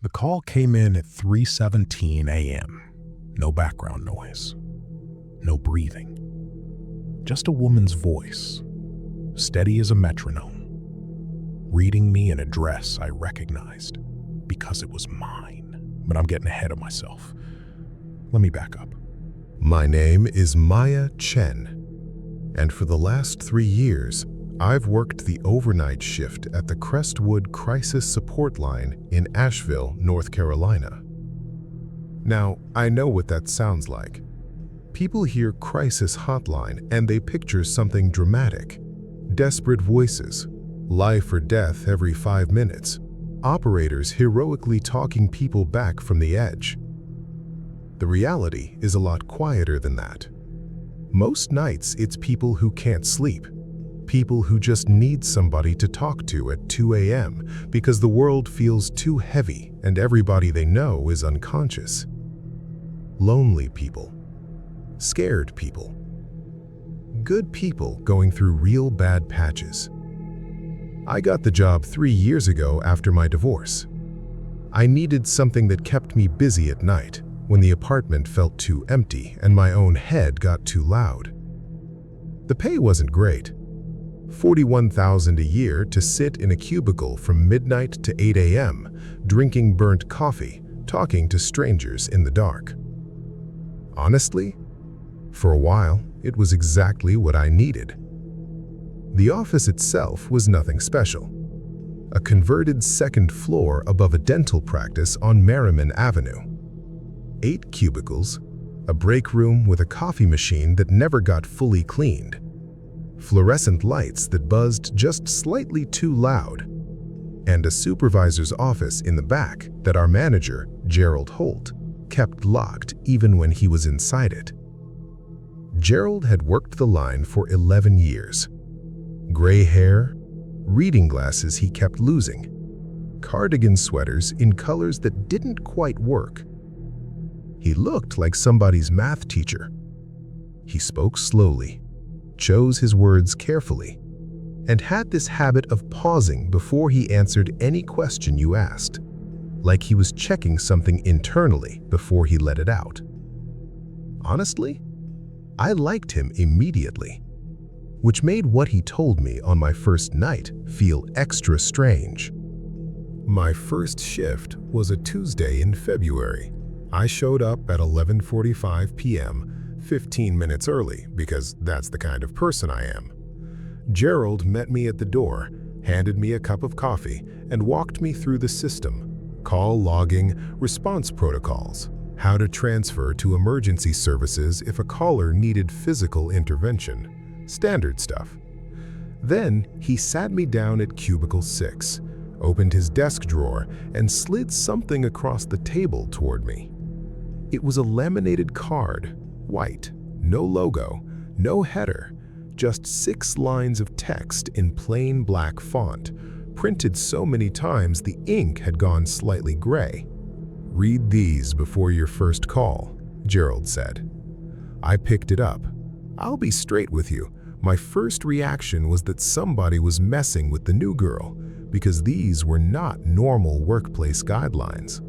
The call came in at 3:17 a.m. No background noise. No breathing. Just a woman's voice, steady as a metronome, reading me an address I recognized because it was mine. But I'm getting ahead of myself. Let me back up. My name is Maya Chen, and for the last 3 years, I've worked the overnight shift at the Crestwood Crisis Support Line in Asheville, North Carolina. Now, I know what that sounds like. People hear Crisis Hotline and they picture something dramatic. Desperate voices, life or death every 5 minutes, operators heroically talking people back from the edge. The reality is a lot quieter than that. Most nights, it's people who can't sleep. People who just need somebody to talk to at 2 a.m. because the world feels too heavy and everybody they know is unconscious. Lonely people. Scared people. Good people going through real bad patches. I got the job 3 years ago after my divorce. I needed something that kept me busy at night when the apartment felt too empty and my own head got too loud. The pay wasn't great. $41,000 a year to sit in a cubicle from midnight to 8 a.m., drinking burnt coffee, talking to strangers in the dark. Honestly, for a while, it was exactly what I needed. The office itself was nothing special. A converted second floor above a dental practice on Merriman Avenue. 8 cubicles, a break room with a coffee machine that never got fully cleaned, fluorescent lights that buzzed just slightly too loud, and a supervisor's office in the back that our manager, Gerald Holt, kept locked even when he was inside it. Gerald had worked the line for 11 years. Gray hair, reading glasses he kept losing, cardigan sweaters in colors that didn't quite work. He looked like somebody's math teacher. He spoke slowly, chose his words carefully, and had this habit of pausing before he answered any question you asked, like he was checking something internally before he let it out. Honestly, I liked him immediately, which made what he told me on my first night feel extra strange. My first shift was a Tuesday in February. I showed up at 11:45 p.m., 15 minutes early because that's the kind of person I am. Gerald met me at the door, handed me a cup of coffee, and walked me through the system: call logging, response protocols, how to transfer to emergency services if a caller needed physical intervention, standard stuff. Then he sat me down at cubicle 6, opened his desk drawer, and slid something across the table toward me. It was a laminated card, white, no logo, no header, just 6 lines of text in plain black font, printed so many times the ink had gone slightly gray. "Read these before your first call," Gerald said. I picked it up. I'll be straight with you. My first reaction was that somebody was messing with the new girl, because these were not normal workplace guidelines.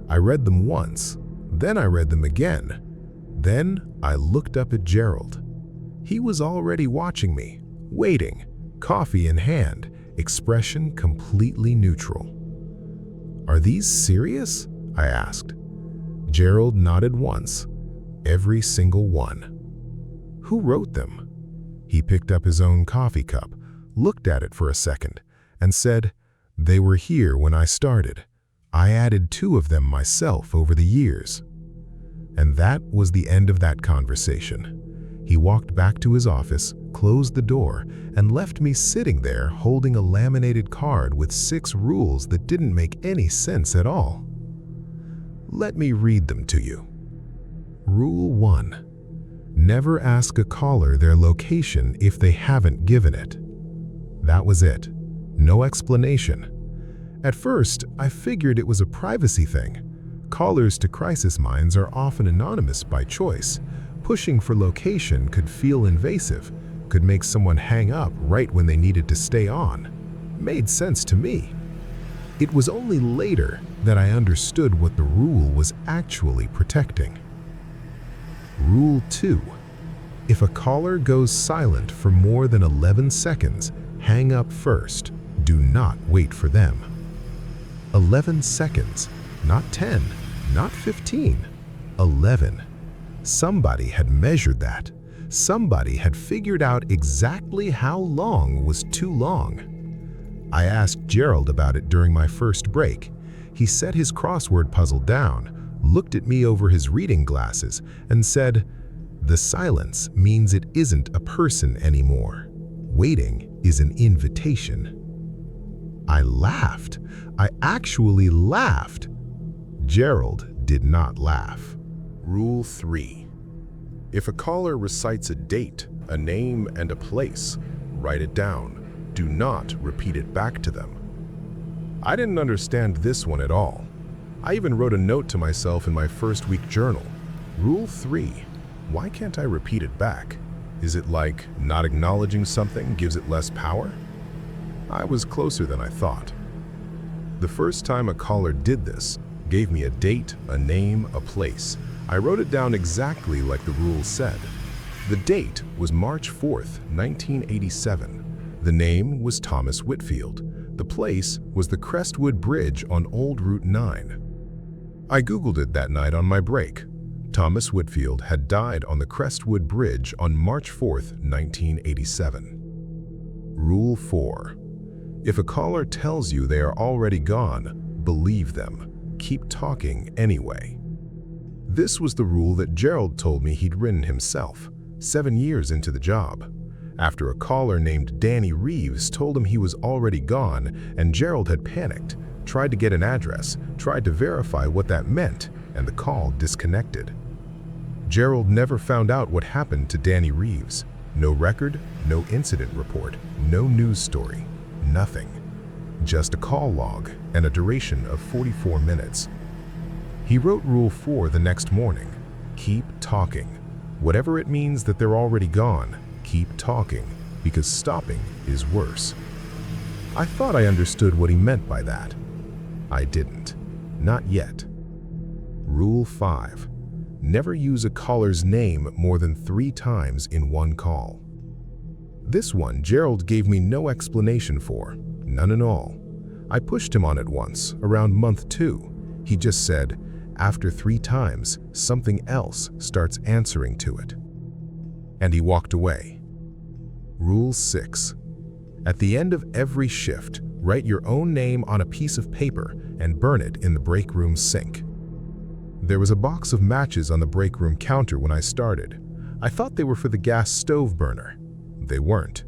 I read them once, then I read them again. Then I looked up at Gerald. He was already watching me, waiting, coffee in hand, expression completely neutral. "Are these serious?" I asked. Gerald nodded once. "Every single one." "Who wrote them?" He picked up his own coffee cup, looked at it for a second, and said, "They were here when I started. I added 2 of them myself over the years." And that was the end of that conversation. He walked back to his office, closed the door, and left me sitting there holding a laminated card with 6 rules that didn't make any sense at all. Let me read them to you. Rule 1. Never ask a caller their location if they haven't given it. That was it. No explanation. At first, I figured it was a privacy thing. Callers to crisis lines are often anonymous by choice. Pushing for location could feel invasive, could make someone hang up right when they needed to stay on. Made sense to me. It was only later that I understood what the rule was actually protecting. Rule 2. If a caller goes silent for more than 11 seconds, hang up first. Do not wait for them. 11 seconds, not 10, not 15, 11. Somebody had measured that. Somebody had figured out exactly how long was too long. I asked Gerald about it during my first break. He set his crossword puzzle down, looked at me over his reading glasses, and said, "The silence means it isn't a person anymore. Waiting is an invitation." I laughed. I actually laughed. Gerald did not laugh. Rule 3. If a caller recites a date, a name, and a place, write it down. Do not repeat it back to them. I didn't understand this one at all. I even wrote a note to myself in my first week journal. Rule 3. Why can't I repeat it back? Is it like not acknowledging something gives it less power? I was closer than I thought. The first time a caller did this, gave me a date, a name, a place. I wrote it down exactly like the rules said. The date was March 4th, 1987. The name was Thomas Whitfield. The place was the Crestwood Bridge on Old Route 9. I Googled it that night on my break. Thomas Whitfield had died on the Crestwood Bridge on March 4th, 1987. Rule 4. If a caller tells you they are already gone, believe them. Keep talking anyway. This was the rule that Gerald told me he'd written himself, 7 years into the job. After a caller named Danny Reeves told him he was already gone and Gerald had panicked, tried to get an address, tried to verify what that meant, and the call disconnected. Gerald never found out what happened to Danny Reeves. No record, no incident report, no news story, nothing. Just a call log and a duration of 44 minutes. He wrote Rule 4 the next morning. Keep talking. Whatever it means that they're already gone, keep talking, because stopping is worse. I thought I understood what he meant by that. I didn't. Not yet. Rule 5. Never use a caller's name more than 3 times in one call. This one Gerald gave me no explanation for, none at all. I pushed him on it once, around month 2. He just said, after 3 times, something else starts answering to it. And he walked away. Rule 6. At the end of every shift, write your own name on a piece of paper and burn it in the break room sink. There was a box of matches on the break room counter when I started. I thought they were for the gas stove burner. They weren't.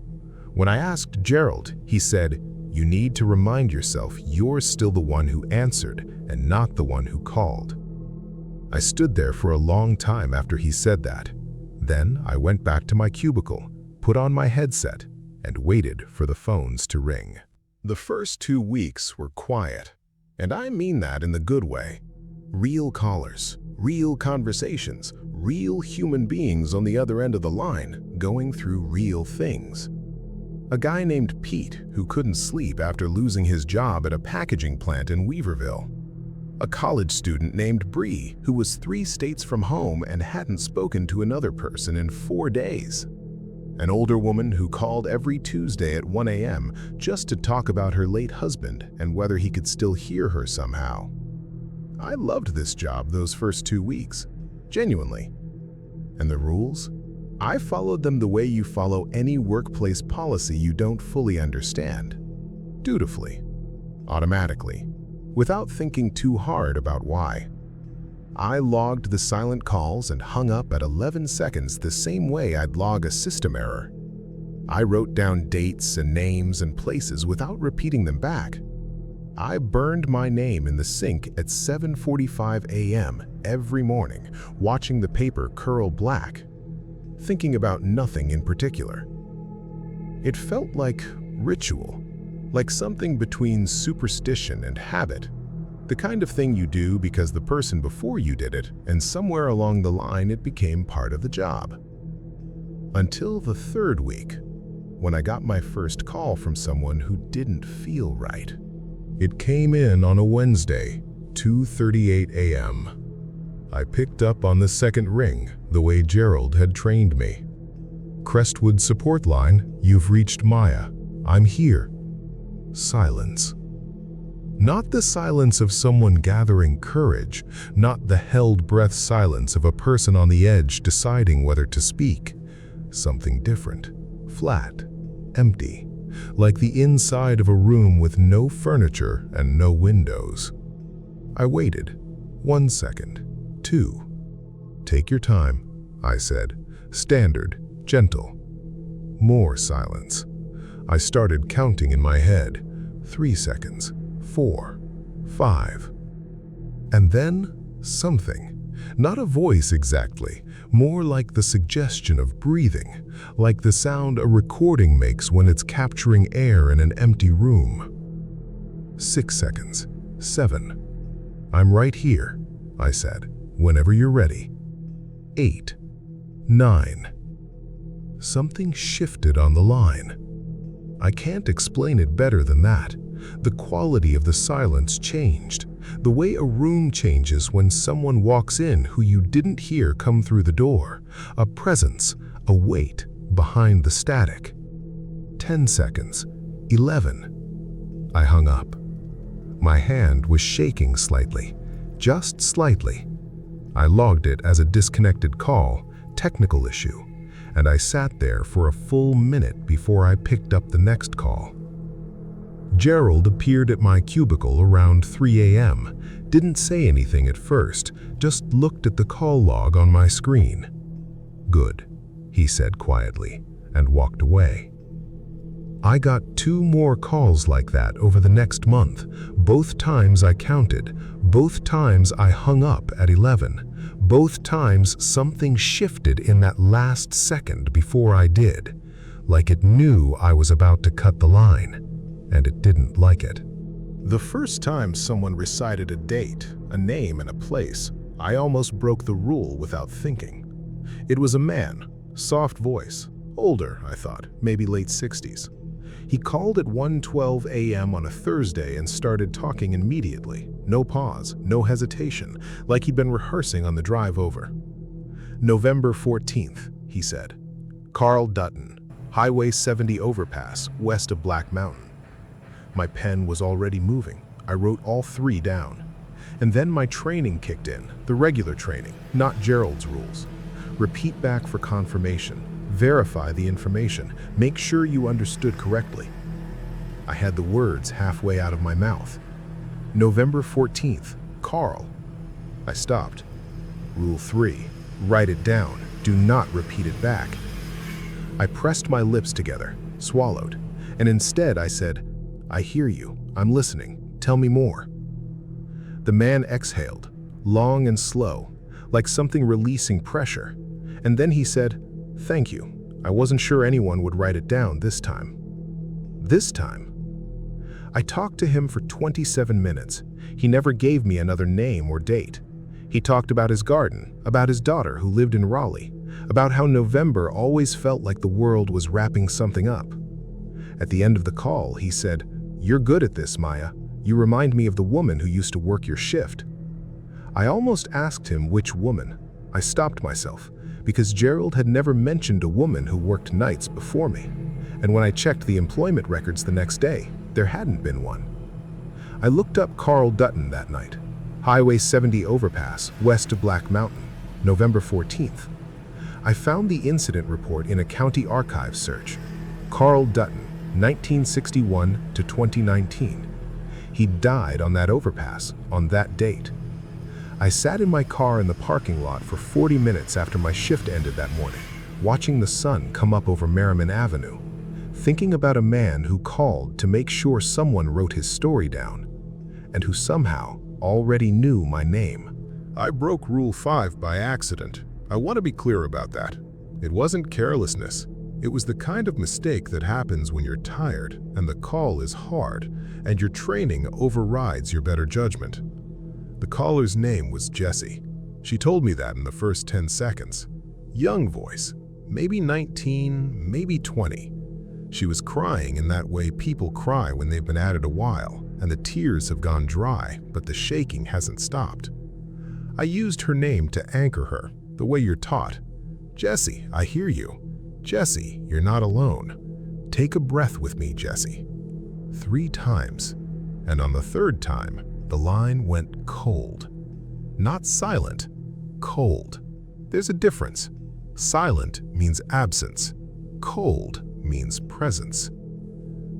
When I asked Gerald, he said, "You need to remind yourself you're still the one who answered and not the one who called." I stood there for a long time after he said that. Then I went back to my cubicle, put on my headset, and waited for the phones to ring. The first 2 weeks were quiet, and I mean that in the good way. Real callers, real conversations, real human beings on the other end of the line, going through real things. A guy named Pete who couldn't sleep after losing his job at a packaging plant in Weaverville. A college student named Bree who was 3 states from home and hadn't spoken to another person in 4 days. An older woman who called every Tuesday at 1 a.m. just to talk about her late husband and whether he could still hear her somehow. I loved this job those first 2 weeks, genuinely. And the rules? I followed them the way you follow any workplace policy you don't fully understand. Dutifully. Automatically. Without thinking too hard about why. I logged the silent calls and hung up at 11 seconds the same way I'd log a system error. I wrote down dates and names and places without repeating them back. I burned my name in the sink at 7:45 a.m. every morning, watching the paper curl black, thinking about nothing in particular. It felt like ritual, like something between superstition and habit. The kind of thing you do because the person before you did it, and somewhere along the line it became part of the job. Until the 3rd week, when I got my first call from someone who didn't feel right. It came in on a Wednesday, 2:38 a.m. I picked up on the second ring, the way Gerald had trained me. "Crestwood support line, you've reached Maya. I'm here." Silence. Not the silence of someone gathering courage, not the held-breath silence of a person on the edge deciding whether to speak. Something different, flat, empty, like the inside of a room with no furniture and no windows. I waited. 1 second. 2. "Take your time," I said. Standard, gentle. More silence. I started counting in my head. 3 seconds. 4. 5. And then something. Not a voice exactly, more like the suggestion of breathing, like the sound a recording makes when it's capturing air in an empty room. 6 seconds. 7. "I'm right here," I said, "whenever you're ready." 8. 9. Something shifted on the line. I can't explain it better than that. The quality of the silence changed, the way a room changes when someone walks in who you didn't hear come through the door, a presence, a weight behind the static. 10 seconds. 11. I hung up. My hand was shaking slightly, just slightly. I logged it as a disconnected call, technical issue, and I sat there for a full minute before I picked up the next call. Gerald appeared at my cubicle around 3 a.m., didn't say anything at first, just looked at the call log on my screen. "Good," he said quietly, and walked away. I got 2 more calls like that over the next month. Both times I counted, both times I hung up at 11, both times something shifted in that last second before I did, like it knew I was about to cut the line, and it didn't like it. The first time someone recited a date, a name, and a place, I almost broke the rule without thinking. It was a man, soft voice, older, I thought, maybe late 60s. He called at 1:12 a.m. on a Thursday and started talking immediately. No pause, no hesitation, like he'd been rehearsing on the drive over. "November 14th, he said. "Carl Dutton, Highway 70 overpass, west of Black Mountain." My pen was already moving. I wrote all 3 down. And then my training kicked in, the regular training, not Gerald's rules. Repeat back for confirmation. Verify the information. Make sure you understood correctly. I had the words halfway out of my mouth. "November 14th, Carl." I stopped. Rule 3, write it down. Do not repeat it back. I pressed my lips together, swallowed, and instead I said, "I hear you. I'm listening. Tell me more." The man exhaled, long and slow, like something releasing pressure, and then he said, "Thank you. I wasn't sure anyone would write it down this time." This time? I talked to him for 27 minutes. He never gave me another name or date. He talked about his garden, about his daughter who lived in Raleigh, about how November always felt like the world was wrapping something up. At the end of the call, he said, "You're good at this, Maya. You remind me of the woman who used to work your shift." I almost asked him which woman. I stopped myself, because Gerald had never mentioned a woman who worked nights before me, and when I checked the employment records the next day, there hadn't been one. I looked up Carl Dutton that night. Highway 70 overpass, west of Black Mountain, November 14th. I found the incident report in a county archives search. Carl Dutton, 1961 to 2019. He died on that overpass, on that date. I sat in my car in the parking lot for 40 minutes after my shift ended that morning, watching the sun come up over Merriman Avenue, thinking about a man who called to make sure someone wrote his story down, and who somehow already knew my name. I broke Rule 5 by accident. I want to be clear about that. It wasn't carelessness. It was the kind of mistake that happens when you're tired and the call is hard and your training overrides your better judgment. The caller's name was Jessie. She told me that in the first 10 seconds. Young voice, maybe 19, maybe 20. She was crying in that way people cry when they've been at it a while, and the tears have gone dry, but the shaking hasn't stopped. I used her name to anchor her, the way you're taught. Jessie, I hear you. Jessie, you're not alone. Take a breath with me, Jessie. 3 times, and on the 3rd time, the line went cold. Not silent, cold. There's a difference. Silent means absence. Cold means presence.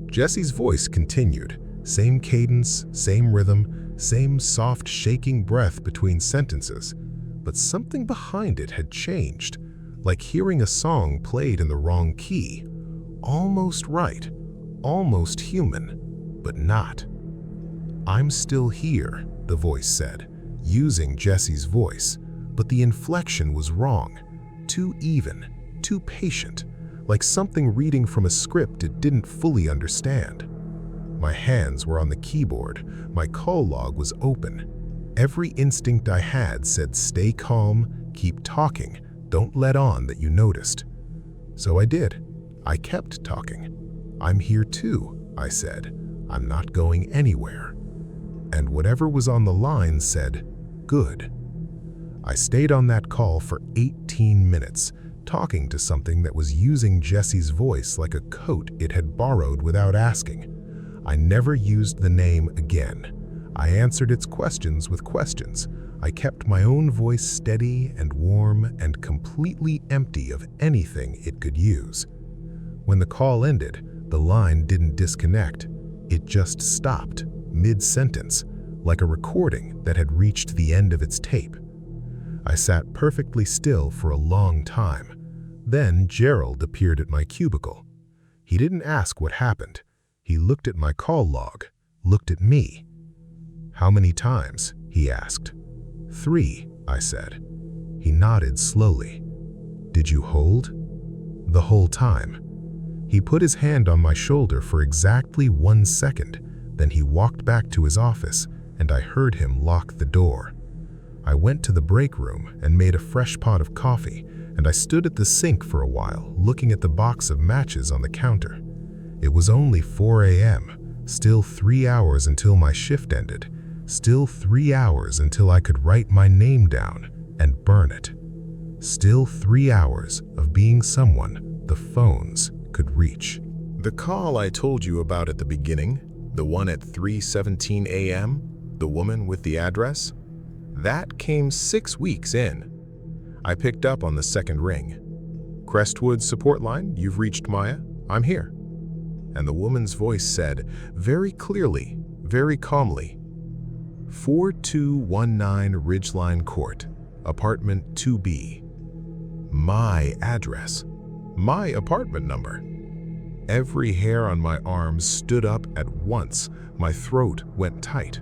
Jessie's voice continued, same cadence, same rhythm, same soft shaking breath between sentences, but something behind it had changed, like hearing a song played in the wrong key. Almost right, almost human, but not. I'm still here, the voice said, using Jessie's voice, but the inflection was wrong. Too even, too patient, like something reading from a script it didn't fully understand. My hands were on the keyboard, my call log was open. Every instinct I had said stay calm, keep talking, don't let on that you noticed. So I did. I kept talking. I'm here too, I said. I'm not going anywhere. And whatever was on the line said, good. I stayed on that call for 18 minutes, talking to something that was using Jessie's voice like a coat it had borrowed without asking. I never used the name again. I answered its questions with questions. I kept my own voice steady and warm and completely empty of anything it could use. When the call ended, the line didn't disconnect. It just stopped, mid-sentence, like a recording that had reached the end of its tape. I sat perfectly still for a long time. Then Gerald appeared at my cubicle. He didn't ask what happened. He looked at my call log, looked at me. How many times? He asked. 3, I said. He nodded slowly. Did you hold? The whole time. He put his hand on my shoulder for exactly 1 second. Then he walked back to his office, and I heard him lock the door. I went to the break room and made a fresh pot of coffee, and I stood at the sink for a while, looking at the box of matches on the counter. It was only 4 a.m., still 3 hours until my shift ended, still 3 hours until I could write my name down and burn it. Still 3 hours of being someone the phones could reach. The call I told you about at the beginning, the one at 3:17 a.m., the woman with the address, that came 6 weeks in. I picked up on the second ring. Crestwood support line, you've reached Maya. I'm here. And the woman's voice said, very clearly, very calmly, 4219 Ridgeline Court, apartment 2B. My address, my apartment number. Every hair on my arms stood up at once. My throat went tight.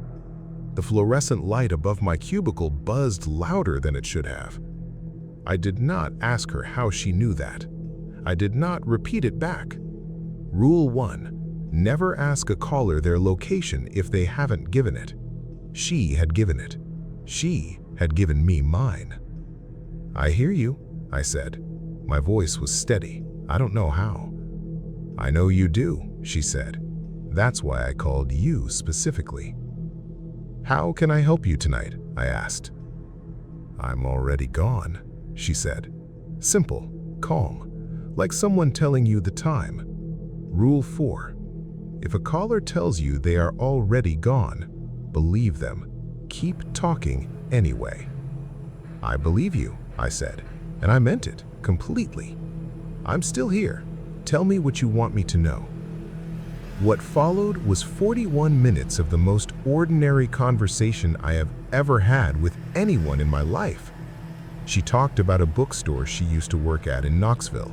The fluorescent light above my cubicle buzzed louder than it should have. I did not ask her how she knew that. I did not repeat it back. Rule 1, never ask a caller their location if they haven't given it. She had given it. She had given me mine. I hear you, I said. My voice was steady. I don't know how. I know you do, she said. That's why I called you specifically. How can I help you tonight? I asked. I'm already gone, she said. Simple, calm, like someone telling you the time. Rule 4. If a caller tells you they are already gone, believe them. Keep talking anyway. I believe you, I said, and I meant it completely. I'm still here. Tell me what you want me to know. What followed was 41 minutes of the most ordinary conversation I have ever had with anyone in my life. She talked about a bookstore she used to work at in Knoxville,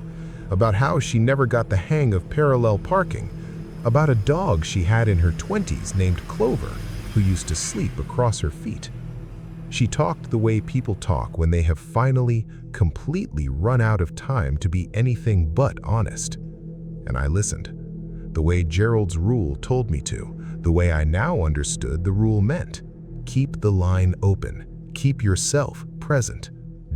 about how she never got the hang of parallel parking, about a dog she had in her 20s named Clover, who used to sleep across her feet. She talked the way people talk when they have finally, completely run out of time to be anything but honest. And I listened. The way Gerald's rule told me to, the way I now understood the rule meant. Keep the line open. Keep yourself present.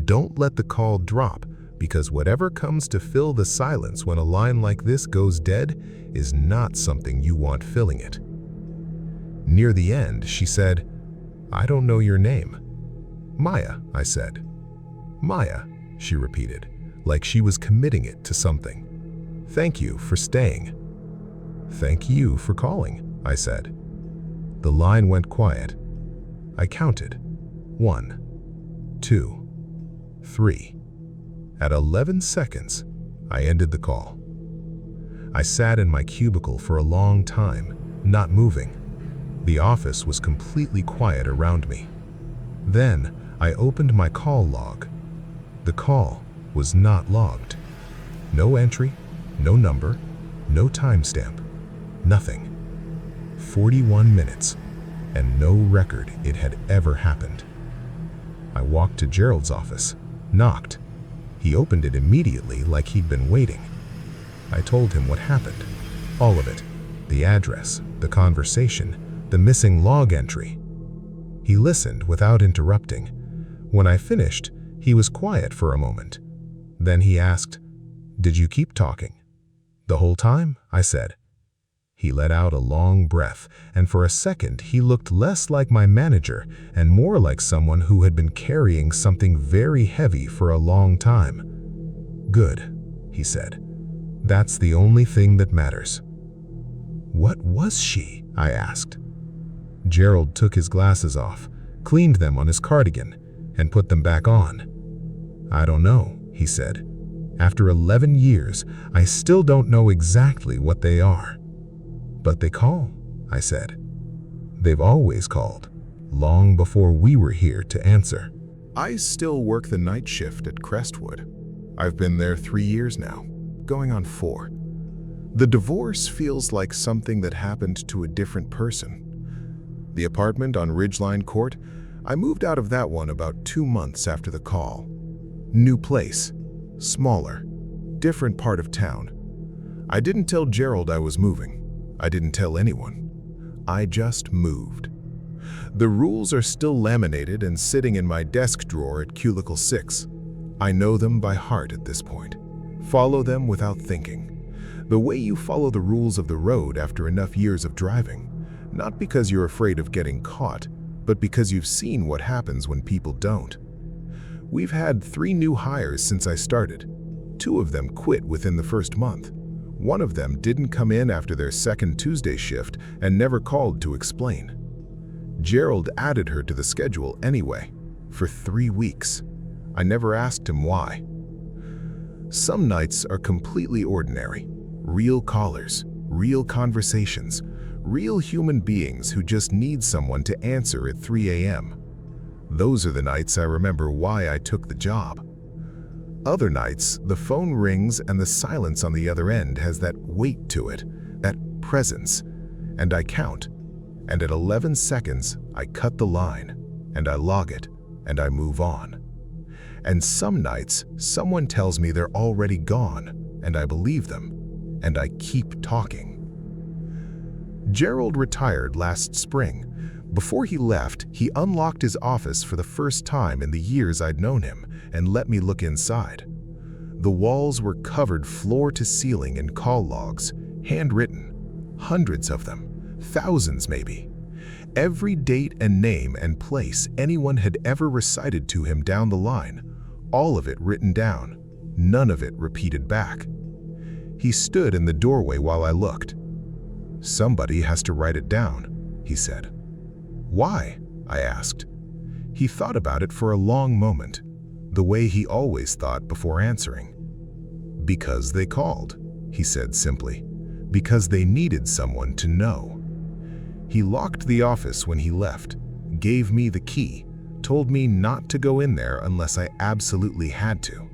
Don't let the call drop, because whatever comes to fill the silence when a line like this goes dead is not something you want filling it. Near the end, she said, "I don't know your name." "Maya," I said. "Maya," she repeated, like she was committing it to something. "Thank you for staying." "Thank you for calling," I said. The line went quiet. I counted. 1, 2, 3. At 11 seconds, I ended the call. I sat in my cubicle for a long time, not moving. The office was completely quiet around me. Then I opened my call log. The call was not logged. No entry, no number, no timestamp, nothing. 41 minutes, and no record it had ever happened. I walked to Gerald's office, knocked. He opened it immediately like he'd been waiting. I told him what happened, all of it, the address, the conversation, the missing log entry. He listened without interrupting. When I finished, he was quiet for a moment. Then he asked, "Did you keep talking?" "The whole time?" I said. He let out a long breath, and for a second he looked less like my manager and more like someone who had been carrying something very heavy for a long time. "Good," he said. "That's the only thing that matters." "What was she?" I asked. Gerald took his glasses off, cleaned them on his cardigan, and put them back on. "I don't know," he said. "After 11 years, I still don't know exactly what they are." "But they call," I said. "They've always called, long before we were here to answer." I still work the night shift at Crestwood. I've been there 3 years now, going on 4. The divorce feels like something that happened to a different person. The apartment on Ridgeline Court, I moved out of that one about 2 months after the call. New place, smaller, different part of town. I didn't tell Gerald I was moving. I didn't tell anyone. I just moved. The rules are still laminated and sitting in my desk drawer at Cubicle 6. I know them by heart at this point. Follow them without thinking. The way you follow the rules of the road after enough years of driving. Not because you're afraid of getting caught, but because you've seen what happens when people don't. We've had 3 new hires since I started. 2 of them quit within the first month. One of them didn't come in after their second Tuesday shift and never called to explain. Gerald added her to the schedule anyway, for 3 weeks. I never asked him why. Some nights are completely ordinary. Real callers, real conversations, real human beings who just need someone to answer at 3 a.m. Those are the nights I remember why I took the job. Other nights, the phone rings and the silence on the other end has that weight to it, that presence, and I count. And at 11 seconds, I cut the line, and I log it, and I move on. And some nights, someone tells me they're already gone, and I believe them, and I keep talking. Gerald retired last spring. Before he left, he unlocked his office for the first time in the years I'd known him and let me look inside. The walls were covered floor to ceiling in call logs, handwritten, hundreds of them, thousands maybe. Every date and name and place anyone had ever recited to him down the line, all of it written down, none of it repeated back. He stood in the doorway while I looked. "Somebody has to write it down," he said. "Why?" I asked. He thought about it for a long moment, the way he always thought before answering. "Because they called," he said simply. "Because they needed someone to know." He locked the office when he left, gave me the key, told me not to go in there unless I absolutely had to.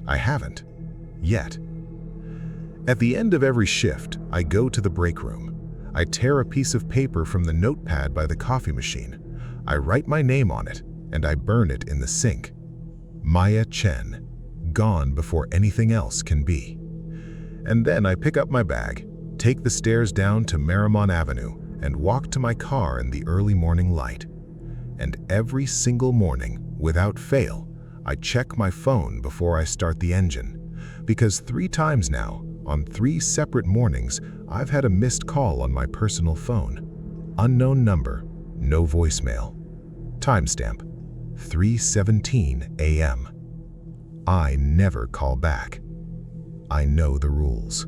I haven't. Yet. At the end of every shift, I go to the break room. I tear a piece of paper from the notepad by the coffee machine. I write my name on it, and I burn it in the sink. Maya Chen, gone before anything else can be. And then I pick up my bag, take the stairs down to Marymount Avenue, and walk to my car in the early morning light. And every single morning, without fail, I check my phone before I start the engine. Because 3 times now, on 3 separate mornings, I've had a missed call on my personal phone. Unknown number, no voicemail. Timestamp, 3:17 a.m. I never call back. I know the rules.